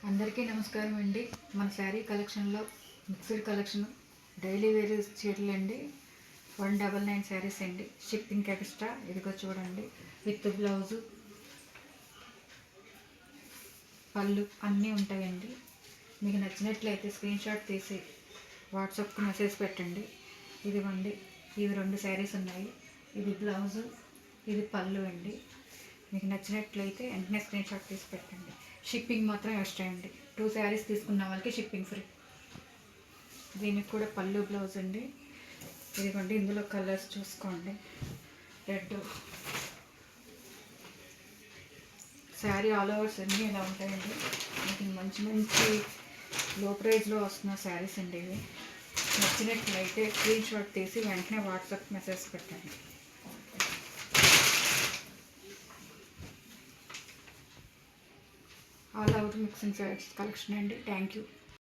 అందరికీ నమస్కారం అండి. మన శారీ కలెక్షన్లో మిక్స్డ్ కలెక్షన్ డైలీ వేర్ చీరలు అండి. 199 శారీస్ అండి. Shipping extra. ఇదిగో చూడండి, విత్ బ్లౌజు, పళ్ళు అన్నీ ఉంటాయండి. మీకు నచ్చినట్లయితే స్క్రీన్ షాట్ తీసి వాట్సాప్కి మెసేజ్ పెట్టండి. ఇదిగోండి, ఇవి 2 శారీస్ ఉన్నాయి. ఇది బ్లౌజు, ఇది పళ్ళు అండి. మీకు నచ్చినట్లయితే వెంటనే స్క్రీన్ షాట్ తీసి పెట్టండి. షిప్పింగ్ మాత్రం ఎక్స్ట్రా అండి. 2 శారీస్ తీసుకున్న వాళ్ళకి షిప్పింగ్ ఫ్రీ. దీనికి కూడా పళ్ళు బ్లౌజ్ అండి. ఇదిగోండి, ఇందులో కలర్స్ చూసుకోండి. రెడ్ శారీ ఆల్ ఓవర్స్ అన్నీ ఇలా ఉంటాయండి. మీకు మంచి మంచి లో ప్రైస్లో వస్తున్న శారీస్ అండి ఇవి. నచ్చినట్లయితే స్క్రీన్ షాట్ తీసి వెంటనే వాట్సాప్ మెసేజ్ పెట్టండి. ఆల్ అవుట్ మిక్సింగ్ కలెక్షన్ అండి. Thank you.